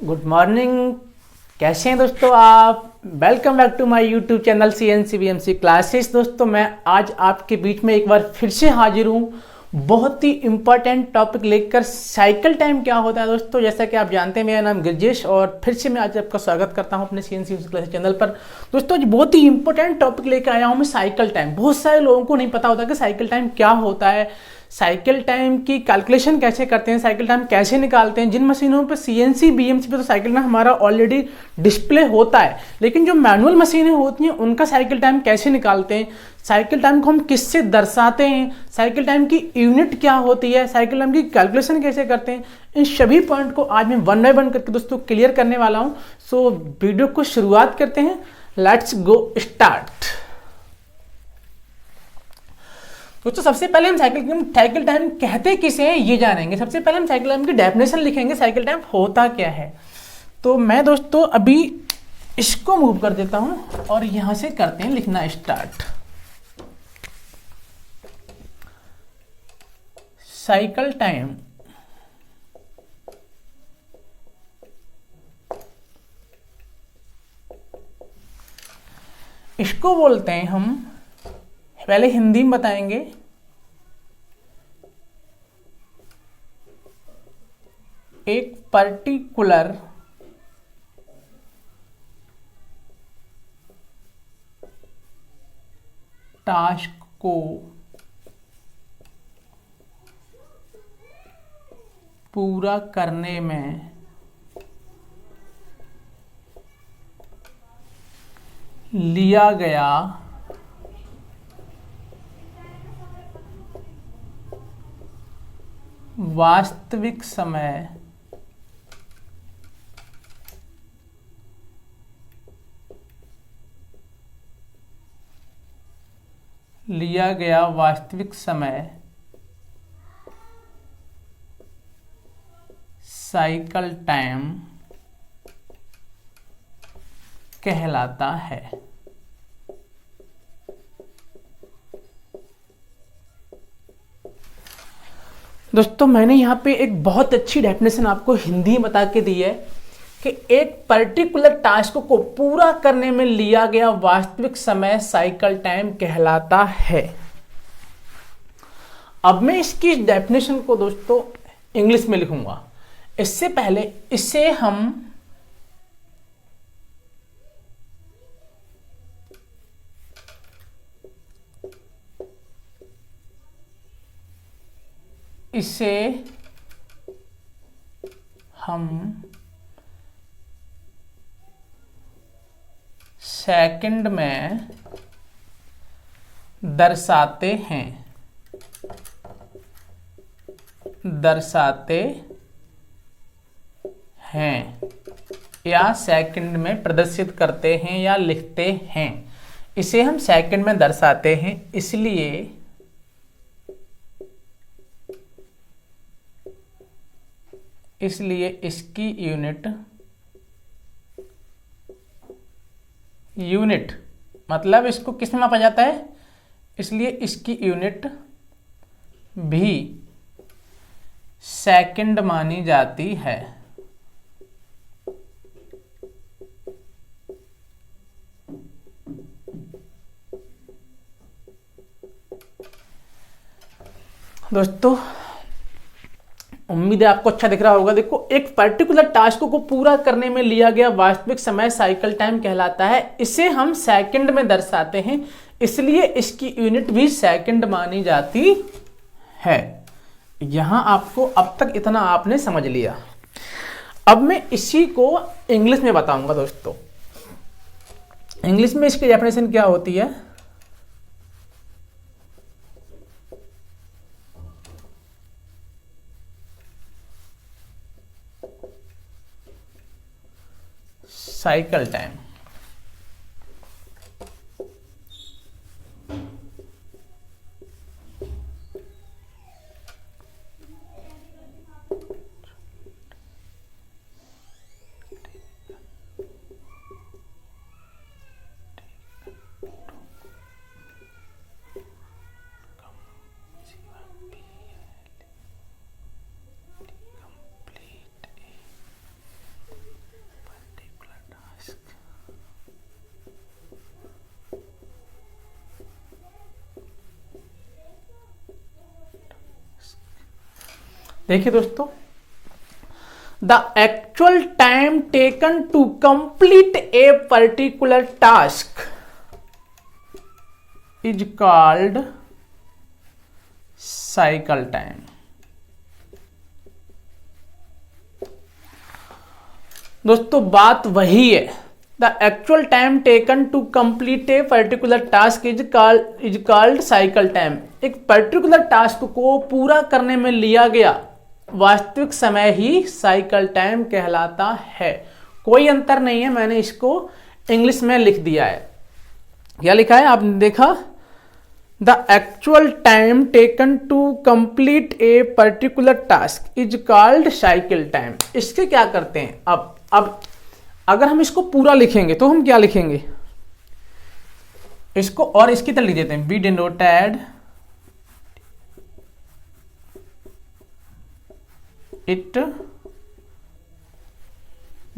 Good morning. कैसे हैं दोस्तों आप? Welcome back to my YouTube channel CNC BMC classes. दोस्तों मैं आज आपके बीच में एक बार फिर से हाजिर हूँ बहुत ही इंपॉर्टेंट टॉपिक लेकर। साइकिल टाइम क्या होता है दोस्तों? जैसा कि आप जानते हैं, मेरा नाम गिरजेश और फिर से मैं आज आपका स्वागत करता हूं अपने CNC BMC क्लासेस चैनल पर। दोस्तों आज बहुत ही इंपॉर्टेंट टॉपिक लेकर आया हूं मैं, साइकिल टाइम। बहुत सारे लोगों को नहीं पता होता कि साइकिल टाइम क्या होता है, साइकिल टाइम की कैलकुलेशन कैसे करते हैं, साइकिल टाइम कैसे निकालते हैं। जिन मशीनों पे CNC BMC पे तो साइकिल टाइम हमारा ऑलरेडी डिस्प्ले होता है, लेकिन जो मैनुअल मशीनें होती हैं उनका साइकिल टाइम कैसे निकालते हैं, साइकिल टाइम को हम किससे दर्शाते हैं, साइकिल टाइम की यूनिट क्या होती है, साइकिल टाइम की कैलकुलेशन कैसे करते हैं, इन सभी पॉइंट को आज मैं वन बाय वन करके दोस्तों क्लियर करने वाला हूं। सो वीडियो को शुरुआत करते हैं। Let's go start. दोस्तों सबसे पहले हम साइकिल टाइम कहते किसे हैं ये जानेंगे। सबसे पहले हम साइकिल टाइम की डेफिनेशन लिखेंगे, साइकिल टाइम होता क्या है। तो मैं दोस्तों अभी इसको मूव कर देता हूं और यहां से करते हैं लिखना स्टार्ट। साइकिल टाइम इसको बोलते हैं हम, पहले हिंदी में बताएंगे, एक पर्टिकुलर टास्क को पूरा करने में लिया गया वास्तविक समय साइकिल टाइम कहलाता है। दोस्तों मैंने यहाँ पे एक बहुत अच्छी डेफिनेशन आपको हिंदी में बता के दी है कि एक पर्टिकुलर टास्क को पूरा करने में लिया गया वास्तविक समय साइकिल टाइम कहलाता है। अब मैं इसकी डेफिनेशन को दोस्तों इंग्लिश में लिखूंगा। इससे पहले इसे हम सेकंड में दर्शाते हैं या सेकंड में प्रदर्शित करते हैं या लिखते हैं। इसे हम सेकंड में दर्शाते हैं, इसलिए इसकी यूनिट मतलब इसको किस में मापा जाता है, इसलिए इसकी यूनिट भी सेकंड मानी जाती है। दोस्तों उम्मीद है आपको अच्छा दिख रहा होगा। देखो, एक पर्टिकुलर टास्क को पूरा करने में लिया गया वास्तविक समय साइकिल टाइम कहलाता है। इसे हम सेकंड में दर्शाते हैं, इसलिए इसकी यूनिट भी सेकंड मानी जाती है। यहां आपको अब तक इतना आपने समझ लिया। अब मैं इसी को इंग्लिश में बताऊंगा। दोस्तों इंग्लिश में इसकी डेफिनेशन क्या होती है? साइकिल टाइम देखिए दोस्तों, the actual time taken to complete a particular task is called cycle time. दोस्तों बात वही है, the actual time taken to complete a particular task is called cycle time. एक पर्टिकुलर टास्क को पूरा करने में लिया गया वास्तविक समय ही साइकिल टाइम कहलाता है। कोई अंतर नहीं है, मैंने इसको इंग्लिश में लिख दिया है। क्या लिखा है आपने देखा, the actual time taken to complete a particular task is called cycle time. इसके क्या करते हैं, अब अगर हम इसको पूरा लिखेंगे तो हम क्या लिखेंगे, इसको और इसकी तरह लिख देते हैं, be denoted it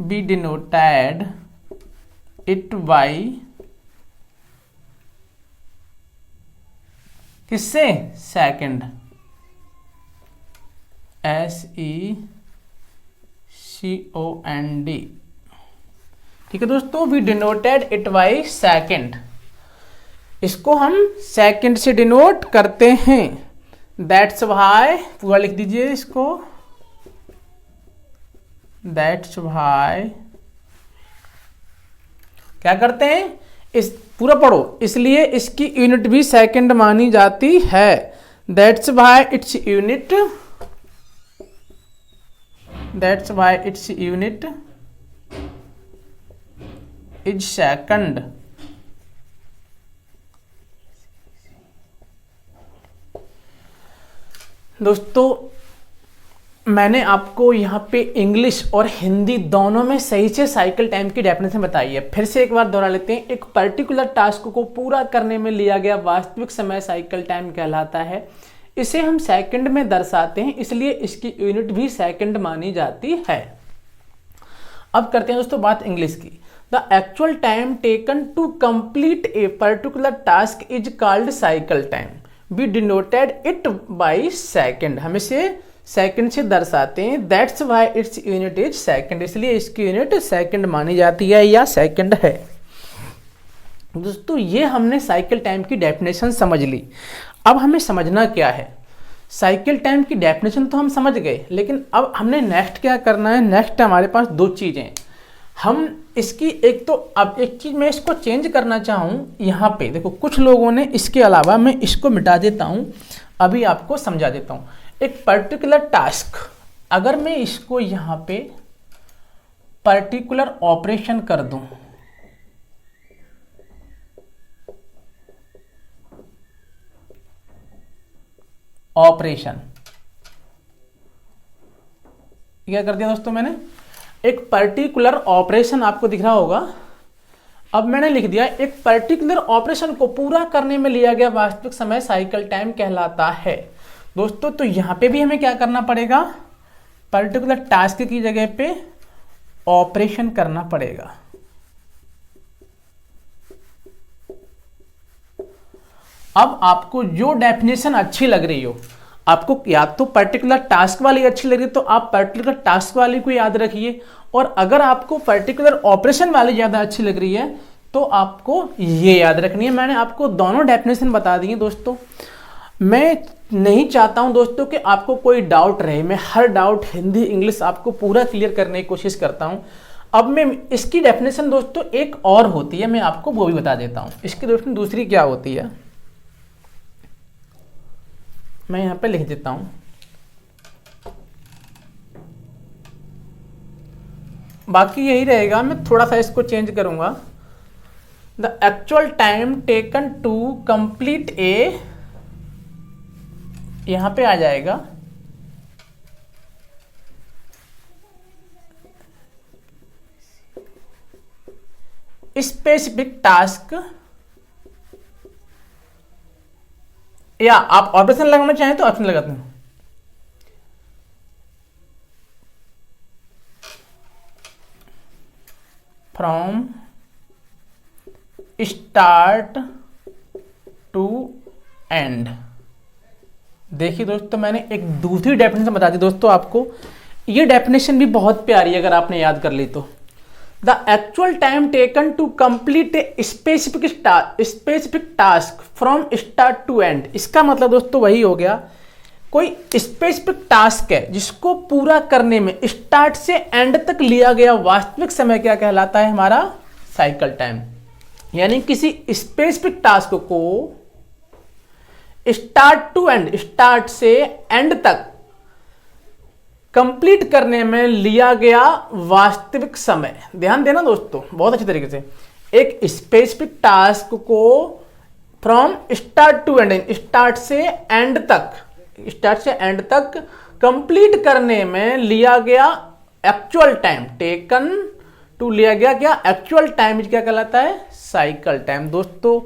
be denoted it by किससे, सेकंड, SECOND। ठीक है दोस्तों, we denoted it by second, इसको हम सेकंड से डिनोट करते हैं। दैट्स वाई, पूरा लिख दीजिए इसको, दैट्स वाई क्या करते हैं, इस पूरा पढ़ो, इसलिए इसकी यूनिट भी सेकंड मानी जाती है। That's why its unit, that's why its unit is second. दोस्तों मैंने आपको यहाँ पे इंग्लिश और हिंदी दोनों में सही से साइकिल टाइम की डेफिनेशन बताई है। फिर से एक बार दोहरा लेते हैं, एक पर्टिकुलर टास्क को पूरा करने में लिया गया वास्तविक समय साइकिल टाइम कहलाता है। इसे हम सेकंड में दर्शाते हैं, इसलिए इसकी यूनिट भी सेकंड मानी जाती है। अब करते हैं दोस्तों बात इंग्लिश की। The actual time taken to complete a particular task is called cycle time, we denoted it by second. हम इसे सेकंड से दर्शाते हैं। That's why its unit is second, इसलिए इसकी यूनिट सेकंड मानी जाती है या सेकंड है। दोस्तों ये हमने साइकिल टाइम की डेफिनेशन समझ ली। अब हमें समझना क्या है, साइकिल टाइम की डेफिनेशन तो हम समझ गए, लेकिन अब हमने नेक्स्ट क्या करना है। नेक्स्ट हमारे पास दो चीज़ें, हम इसकी एक तो, अब एक चीज़ मैं इसको चेंज करना चाहूँ यहाँ पे, देखो कुछ लोगों ने इसके अलावा, मैं इसको मिटा देता हूँ, अभी आपको समझा देता हूँ। एक पर्टिकुलर टास्क, अगर मैं इसको यहाँ पे पर्टिकुलर ऑपरेशन कर दूं, ऑपरेशन, क्या कर दिया दोस्तों मैंने, एक पर्टिकुलर ऑपरेशन आपको दिख रहा होगा। अब मैंने लिख दिया एक पर्टिकुलर ऑपरेशन को पूरा करने में लिया गया वास्तविक समय साइकिल टाइम कहलाता है। दोस्तों तो यहां पे भी हमें क्या करना पड़ेगा, पर्टिकुलर टास्क की जगह पे ऑपरेशन करना पड़ेगा। अब आपको जो डेफिनेशन अच्छी लग रही हो, आपको या तो पर्टिकुलर टास्क वाली अच्छी लग रही है तो आप पर्टिकुलर टास्क वाली को याद रखिए, और अगर आपको पर्टिकुलर ऑपरेशन वाली ज़्यादा अच्छी लग रही है तो आपको ये याद रखनी है। मैंने आपको दोनों डेफिनेशन बता दी है दोस्तों। मैं नहीं चाहता हूं दोस्तों कि आपको कोई डाउट रहे, मैं हर डाउट हिंदी इंग्लिश आपको पूरा क्लियर करने की कोशिश करता हूं। अब मैं इसकी डेफिनेशन दोस्तों एक और होती है, मैं आपको वो भी बता देता हूं। इसकी डेफिनेशन दूसरी क्या होती है, मैं यहां पे लिख देता हूं, बाकी यही रहेगा, मैं थोड़ा सा इसको चेंज करूंगा। The actual time taken to complete a, यहां पे आ जाएगा स्पेसिफिक टास्क, या आप ऑपरेशन लगाना चाहें तो ऑप्शन लगाते हैं, फ्रॉम स्टार्ट टू एंड। देखिए दोस्तों, मैंने एक दूसरी डेफिनेशन बता दी दोस्तों आपको। ये डेफिनेशन भी बहुत प्यारी है अगर आपने याद कर ली तो। The actual time taken to complete a specific task from start to end. इसका मतलब दोस्तों वही हो गया, कोई स्पेसिफिक टास्क है जिसको पूरा करने में स्टार्ट से एंड तक लिया गया वास्तविक समय क्या कहलाता है? हमारा साइकिल टाइम। यानी किसी स्पेसिफिक टास्क को स्टार्ट टू एंड, स्टार्ट से एंड तक कंप्लीट करने में लिया गया वास्तविक समय। ध्यान देना दोस्तों बहुत अच्छे तरीके से। एक स्पेसिफिक टास्क को from start to end, start से एंड तक कंप्लीट करने में लिया गया एक्चुअल टाइम, टेकन टू लिया गया क्या? एक्चुअल टाइम क्या कहलाता है? Cycle time. दोस्तों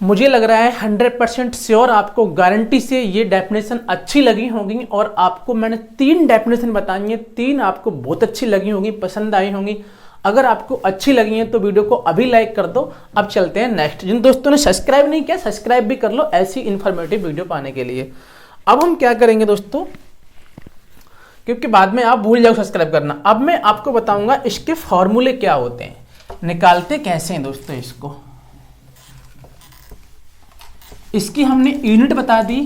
मुझे लग रहा है 100% श्योर आपको गारंटी से ये डेफिनेशन अच्छी लगी होगी, और आपको मैंने 3 डेफिनेशन बताई हैं, 3 आपको बहुत अच्छी लगी होंगी, पसंद आई होंगी। अगर आपको अच्छी लगी है तो वीडियो को अभी लाइक कर दो। अब चलते हैं नेक्स्ट। जिन दोस्तों ने सब्सक्राइब नहीं किया, सब्सक्राइब भी कर लो ऐसी इंफॉर्मेटिव वीडियो पाने के लिए। अब हम क्या करेंगे दोस्तों, क्योंकि बाद में आप भूल जाओ सब्सक्राइब करना। अब मैं आपको बताऊंगा इसके फॉर्मूले क्या होते हैं, निकालते कैसे हैं दोस्तों इसको। इसकी हमने यूनिट बता दी,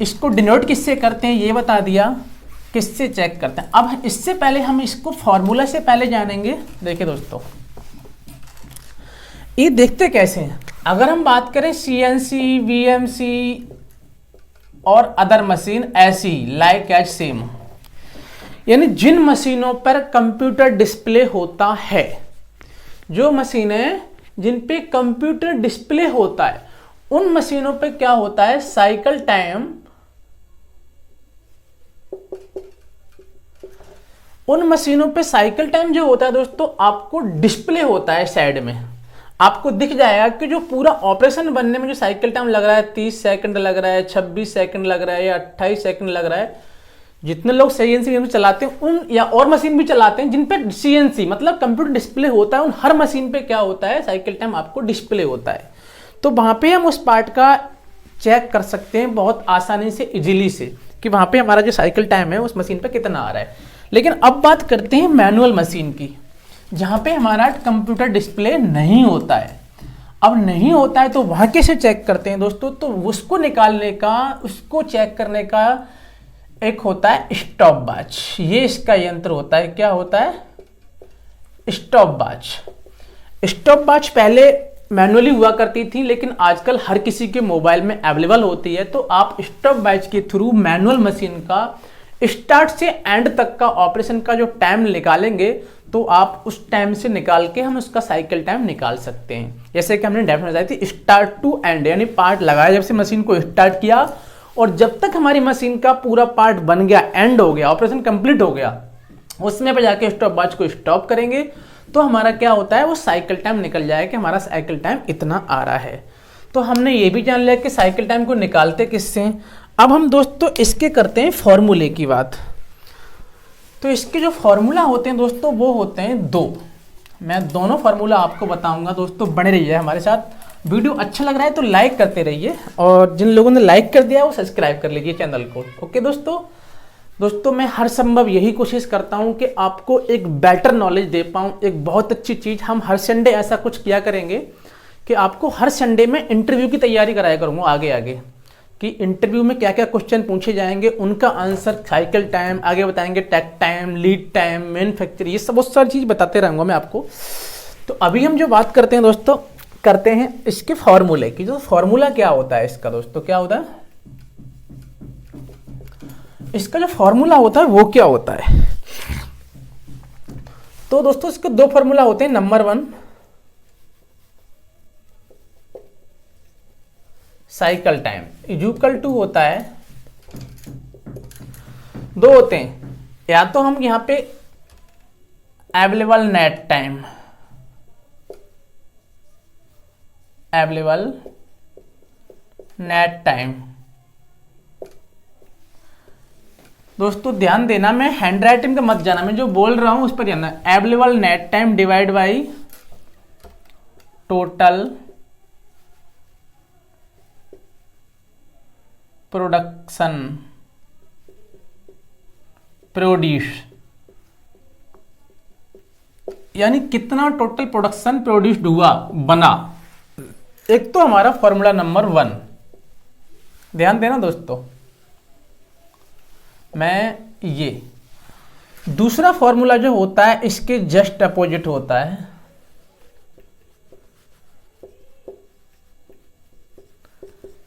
इसको डिनोट किससे करते हैं ये बता दिया, किससे चेक करते हैं। अब इससे पहले हम इसको फॉर्मूला से पहले जानेंगे। देखिए दोस्तों, ये देखते कैसे हैं। अगर हम बात करें सीएनसी, वीएमसी और अदर मशीन ऐसी लाइक एज सेम, यानी जिन मशीनों पर कंप्यूटर डिस्प्ले होता है, जो मशीनें जिन पे कंप्यूटर डिस्प्ले होता है, उन मशीनों पे क्या होता है? साइकिल टाइम, उन मशीनों पे साइकिल टाइम जो होता है दोस्तों आपको डिस्प्ले होता है साइड में। आपको दिख जाएगा कि जो पूरा ऑपरेशन बनने में जो साइकिल टाइम लग रहा है, 30 सेकंड लग रहा है, 26 सेकंड लग रहा है या 28 सेकंड लग रहा है। जितने लोग सीएनसी चलाते हैं उन, या और मशीन भी चलाते हैं जिन पे सीएनसी मतलब कंप्यूटर डिस्प्ले होता है, उन हर मशीन पे क्या होता है? साइकिल टाइम आपको डिस्प्ले होता है। तो वहां पे हम उस पार्ट का चेक कर सकते हैं बहुत आसानी से, इजीली से, कि वहां पे हमारा जो साइकिल टाइम है उस मशीन पे कितना आ रहा है। लेकिन अब बात करते हैं मैनुअल मशीन की, जहां पे हमारा कंप्यूटर डिस्प्ले नहीं होता है। अब नहीं होता है तो वहां कैसे चेक करते हैं दोस्तों? तो उसको निकालने का, उसको चेक करने का एक होता है स्टॉप वॉच। ये इसका यंत्र होता है। क्या होता है? Stop watch. स्टॉप वॉच पहले मैनुअली हुआ करती थी, लेकिन आजकल हर किसी के मोबाइल में अवेलेबल होती है। तो आप स्टॉप वॉच के थ्रू मैनुअल मशीन का स्टार्ट से एंड तक का ऑपरेशन का जो टाइम निकालेंगे, तो आप उस टाइम से निकाल के हम उसका साइकिल टाइम निकाल सकते हैं। जैसे कि हमने डेफिनेशन बताई थी, स्टार्ट टू एंड, यानी पार्ट लगाया जब से मशीन को स्टार्ट किया और जब तक हमारी मशीन का पूरा पार्ट बन गया, एंड हो गया, ऑपरेशन कंप्लीट हो गया, उसमें पे जाके स्टॉप वॉच को स्टॉप करेंगे तो हमारा क्या होता है? वो साइकिल टाइम निकल जाएगा कि हमारा साइकिल टाइम इतना आ रहा है। तो हमने ये भी जान लिया कि साइकिल टाइम को निकालते किससे। अब हम दोस्तों इसके करते हैं फॉर्मूले की बात। तो इसके जो फॉर्मूला होते हैं दोस्तों वो होते हैं 2। मैं दोनों फार्मूला आपको बताऊंगा दोस्तों, बने रहिए हमारे साथ। वीडियो अच्छा लग रहा है तो लाइक करते रहिए, और जिन लोगों ने लाइक कर दिया वो सब्सक्राइब कर लीजिए चैनल को। ओके दोस्तों मैं हर संभव यही कोशिश करता हूं कि आपको एक बेटर नॉलेज दे पाऊं, एक बहुत अच्छी चीज़। हम हर संडे ऐसा कुछ किया करेंगे कि आपको हर संडे में इंटरव्यू की तैयारी कराया करूंगा आगे कि इंटरव्यू में क्या क्या क्वेश्चन पूछे जाएंगे, उनका आंसर, साइकिल टाइम आगे बताएंगे, टैक टाइम, लीड टाइम, मैन्युफैक्चर, ये सब बहुत सारी चीज़ बताते रहूँगा मैं आपको। तो अभी हम जो बात करते हैं दोस्तों, करते हैं इसके फॉर्मूले की। जो फॉर्मूला क्या होता है इसका दोस्तों, क्या होता है इसका जो फॉर्मूला होता है वो क्या होता है? तो दोस्तों इसके 2 फॉर्मूला होते हैं। Number 1 cycle time equal to होता है, 2 होते हैं, या तो हम यहां पे available net time, available net time. दोस्तों ध्यान देना, मैं हैंड राइटिंग का मत जाना, मैं जो बोल रहा हूं उस पर जाना। Available net time divide by total production produce, यानी कितना टोटल प्रोडक्शन प्रोड्यूस्ड हुआ, बना। एक तो हमारा फॉर्मूला नंबर 1, ध्यान देना दोस्तों। मैं ये दूसरा फॉर्मूला जो होता है इसके जस्ट अपोजिट होता है।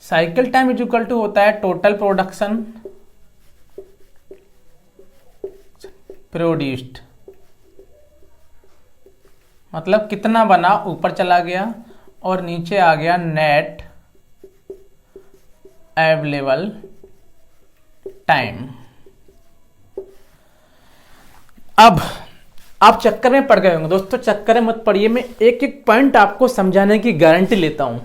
Cycle time is equal to होता है टोटल प्रोडक्शन प्रोड्यूस्ड, मतलब कितना बना ऊपर चला गया और नीचे आ गया नेट अवेलेबल टाइम। अब आप चक्कर में पड़ गए होंगे दोस्तों, चक्कर में मत पड़िए, मैं एक एक पॉइंट आपको समझाने की गारंटी लेता हूं।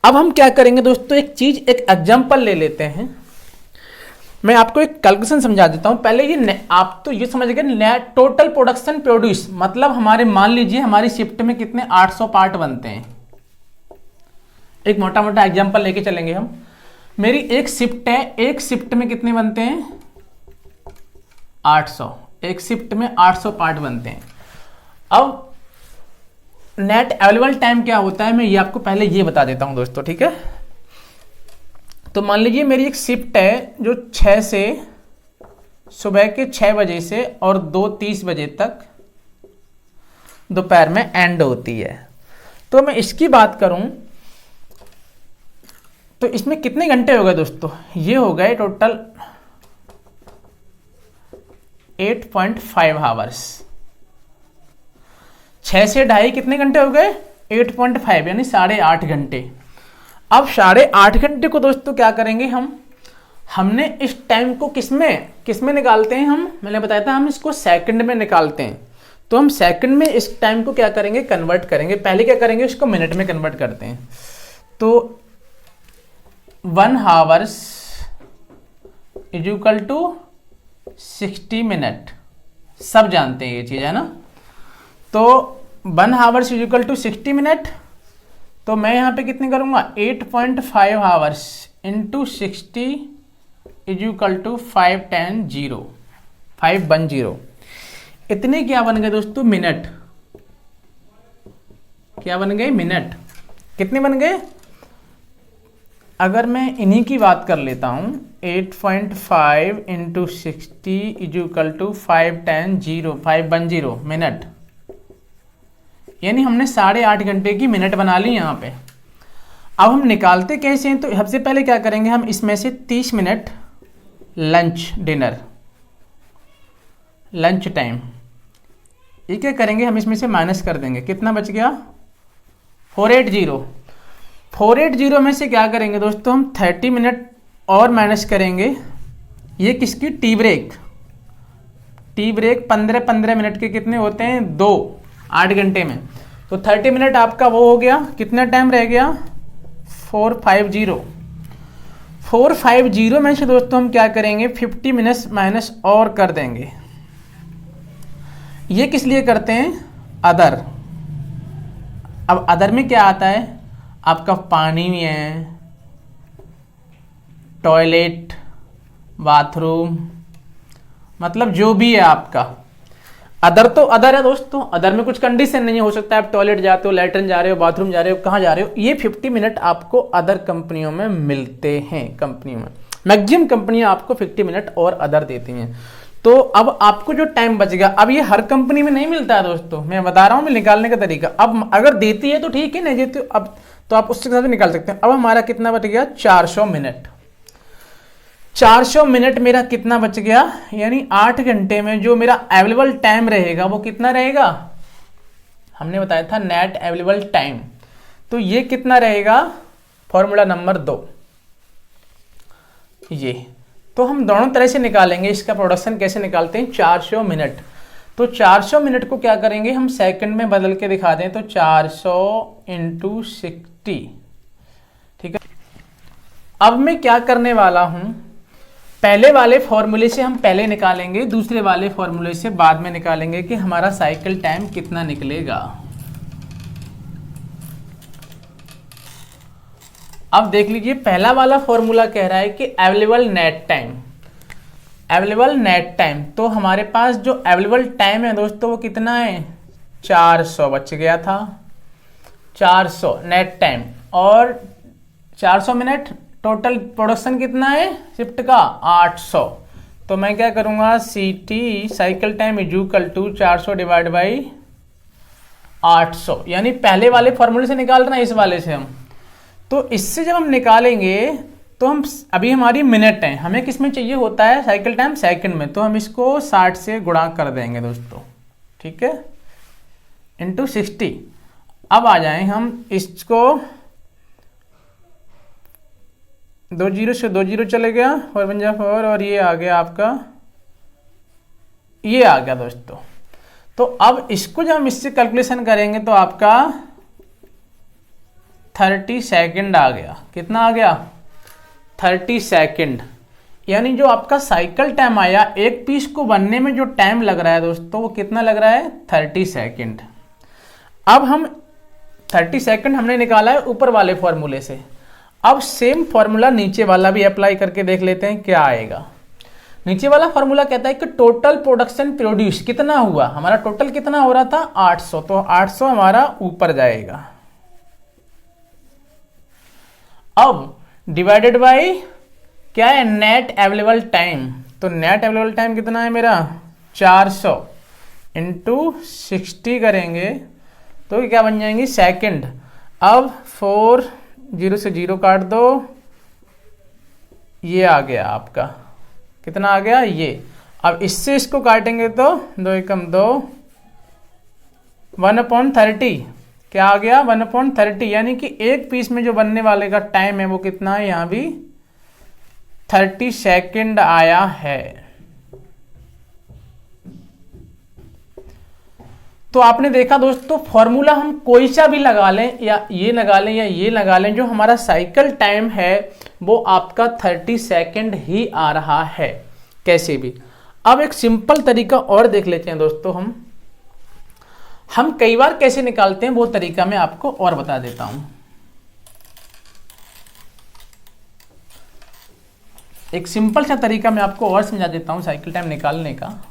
अब हम क्या करेंगे दोस्तों, एक चीज, एक एग्जांपल ले लेते हैं। मैं आपको एक कैलकुलेशन समझा देता हूं। पहले ये आप तो ये समझ गए टोटल प्रोडक्शन प्रोड्यूस, मतलब हमारे मान लीजिए हमारी शिफ्ट में कितने 800 पार्ट बनते हैं। एक मोटा मोटा एग्जांपल लेके चलेंगे हम। मेरी एक शिफ्ट है, एक शिफ्ट में कितने बनते हैं 800, एक शिफ्ट में 800 पार्ट बनते हैं। अब नेट अवेलेबल टाइम क्या होता है, मैं ये आपको पहले ये बता देता हूं दोस्तों, ठीक है। तो मान लीजिए मेरी एक शिफ्ट है जो 6 से सुबह के 6 बजे से और 2:30 बजे तक दोपहर में एंड होती है। तो मैं इसकी बात करूं तो इसमें कितने घंटे हो गए दोस्तों, ये हो गए टोटल 8.5 आवर्स। 6 से 2.5 कितने घंटे हो गए 8.5, यानी 8.5 घंटे। अब 8.5 घंटे को दोस्तों क्या करेंगे हमने इस टाइम को किसमें निकालते हैं हम, मैंने बताया था हम इसको सेकंड में निकालते हैं। तो हम सेकंड में इस टाइम को क्या करेंगे, कन्वर्ट करेंगे। पहले क्या करेंगे, इसको मिनट में कन्वर्ट करते हैं। तो 1 hours is equal to 60 minute, सब जानते हैं ये चीज, है ना। तो 1 hours is equal to 60 minute. तो मैं यहाँ पे कितने करूँगा 8.5 hours into 60 is equal to 510 इतने क्या बन गए दोस्तों मिनट, क्या बन गए मिनट, कितने बन गए। अगर मैं इन्हीं की बात कर लेता हूँ 8.5 into 60 is equal to 510 minute, यानी हमने 8.5 घंटे की मिनट बना ली यहाँ पे। अब हम निकालते कैसे हैं, तो सबसे पहले क्या करेंगे हम इसमें से 30 minute lunch dinner lunch time, ये क्या करेंगे हम इसमें से माइनस कर देंगे, कितना बच गया 480 में से क्या करेंगे दोस्तों हम 30 मिनट और माइनस करेंगे। ये किसकी, टी ब्रेक 15 मिनट के कितने होते हैं 2, 8 घंटे में। तो 30 मिनट आपका वो हो गया, कितना टाइम रह गया 450 में से दोस्तों हम क्या करेंगे 50 मिनट माइनस और कर देंगे। ये किस लिए करते हैं, अदर। अब अदर में क्या आता है आपका, पानी भी है, टॉयलेट, बाथरूम, मतलब जो भी है आपका अदर। तो अदर है दोस्तों, अदर में कुछ कंडीशन नहीं हो सकता है आप टॉयलेट जाते हो, लैट्रिन जा रहे हो, बाथरूम जा रहे हो, कहाँ जा रहे हो, ये 50 मिनट आपको अदर कंपनियों में मिलते हैं। कंपनियों में मैक्सिमम कंपनियां आपको 50 मिनट और अदर देती हैं। तो अब आपको जो टाइम बच गया, अब ये हर कंपनी में नहीं मिलता है दोस्तों, मैं बता रहा हूं मैं निकालने का तरीका। अब अगर देती है तो ठीक है, नहीं देती अब तो आप उसके साथ निकाल सकते हैं। अब हमारा कितना बच गया 400 मिनट। 400 मिनट मेरा कितना बच गया, यानी 8 घंटे में जो मेरा अवेलेबल टाइम रहेगा वो कितना रहेगा, हमने बताया था नेट अवेलेबल टाइम। तो ये कितना रहेगा, फॉर्मूला नंबर 2 ये। तो हम दोनों तरह से निकालेंगे इसका प्रोडक्शन, कैसे निकालते हैं 400 मिनट। तो 400 मिनट को क्या करेंगे हम सेकंड में बदल के दिखा दें, तो 400 इंटू 60, ठीक है। अब मैं क्या करने वाला हूं, पहले वाले फॉर्मूले से हम पहले निकालेंगे, दूसरे वाले फॉर्मूले से बाद में निकालेंगे कि हमारा साइकिल टाइम कितना निकलेगा। अब देख लीजिए पहला वाला फॉर्मूला कह रहा है कि available net time, available net time. तो हमारे पास जो अवेलेबल टाइम है दोस्तों वो कितना है, 400 बच गया था, 400 नेट टाइम, और 400 मिनट टोटल प्रोडक्शन कितना है शिफ्ट का 800। तो मैं क्या करूँगा, CT cycle time is equal to 400 divide by 800, यानी पहले वाले फॉर्मूले से निकाल रहे हैं इस वाले से हम। तो इससे जब हम निकालेंगे तो हम अभी हमारी मिनट है, हमें किस में चाहिए होता है साइकिल टाइम सेकंड में, तो हम इसको 60 से गुणा कर देंगे दोस्तों, ठीक है, इंटू 60। अब आ जाएं हम इसको 2 जीरो से 2 जीरो चले गया, 4 बन जा 4, और ये आ गया आपका, ये आ गया दोस्तों। तो अब इसको जब हम इससे कैलकुलेशन करेंगे तो आपका 30 सेकेंड आ गया, कितना आ गया 30 सेकेंड, यानी जो आपका साइकिल टाइम आया एक पीस को बनने में जो टाइम लग रहा है दोस्तों वो कितना लग रहा है 30 सेकेंड। अब हम 30 सेकेंड हमने निकाला है ऊपर वाले फॉर्मूले से, अब सेम फॉर्मूला नीचे वाला भी अप्लाई करके देख लेते हैं क्या आएगा। नीचे वाला फॉर्मूला कहता है कि टोटल प्रोडक्शन प्रोड्यूस कितना हुआ, हमारा टोटल कितना हो रहा था 800, तो 800 हमारा ऊपर जाएगा। अब डिवाइडेड बाय क्या है नेट अवेलेबल टाइम, तो नेट अवेलेबल टाइम कितना है मेरा 400 इंटू 60 करेंगे तो क्या बन जाएंगी सेकंड। अब 4 0 से 0 काट दो, ये आ गया आपका, कितना आ गया ये। अब इससे इसको काटेंगे तो 2 एकम 2, 1/30 क्या आ गया 1/30, यानी कि एक पीस में जो बनने वाले का टाइम है वो कितना है, यहाँ भी 30 सेकेंड आया है। तो आपने देखा दोस्तों फॉर्मूला हम कोई सा भी लगा लें, या ये लगा लें या ये लगा लें, जो हमारा साइकिल टाइम है वो आपका 30 सेकेंड ही आ रहा है कैसे भी। अब एक सिंपल तरीका और देख लेते हैं दोस्तों, हम कई बार कैसे निकालते हैं वो तरीका मैं आपको और बता देता हूं। एक सिंपल सा तरीका मैं आपको और समझा देता हूं साइकिल टाइम निकालने का।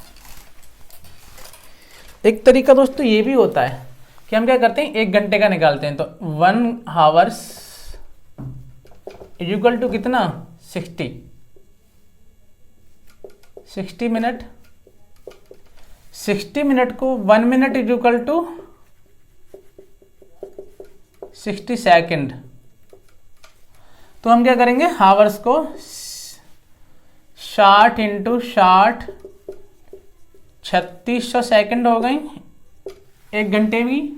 एक तरीका दोस्तों ये भी होता है कि हम क्या करते हैं 1 घंटे का निकालते हैं, तो 1 आवर्स इज इक्वल टू कितना 60 मिनट, 60 मिनट को 1 minute is equal to 60 second. तो हम क्या करेंगे हावर्स को 60 इंटू 60 3600 सेकेंड हो गई 1 घंटे में।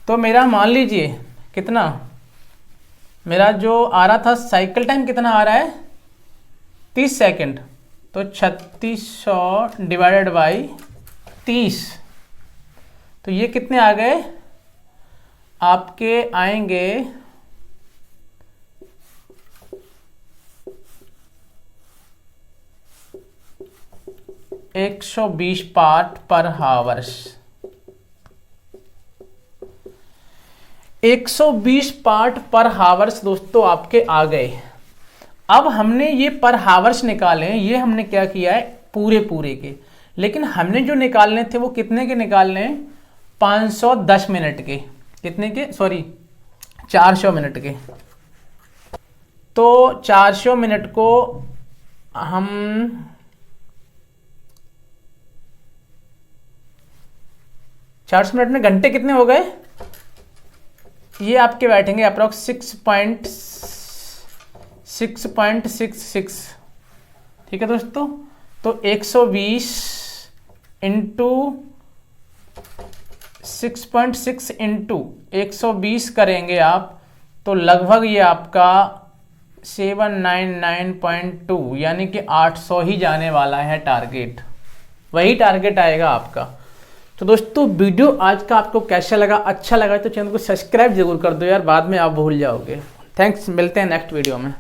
तो मेरा मान लीजिए कितना, मेरा जो आ रहा था साइकिल टाइम कितना आ रहा है 30 सेकेंड, तो 3600 डिवाइडेड बाई 30, तो ये कितने आ गए आपके आएंगे 120 पार्ट पर हावर्स। 120 पार्ट पर हावर्स दोस्तों आपके आ गए। अब हमने ये पर हावर्स निकाले हैं, ये हमने क्या किया है पूरे के, लेकिन हमने जो निकालने थे वो कितने के निकालने हैं 510 मिनट के, कितने के सॉरी 400 मिनट के। तो 400 मिनट को हम 400 मिनट में घंटे कितने हो गए, ये आपके बैठेंगे अप्रॉक्स 6.66, ठीक है दोस्तों। तो 120 इंटू 6.6 इंटू 120 करेंगे आप, तो लगभग ये आपका 799.2 यानी कि 800 ही जाने वाला है टारगेट, वही टारगेट आएगा आपका। तो दोस्तों वीडियो आज का आपको कैसा लगा, अच्छा लगा तो चैनल को सब्सक्राइब जरूर कर दो यार, बाद में आप भूल जाओगे। थैंक्स, मिलते हैं नेक्स्ट वीडियो में।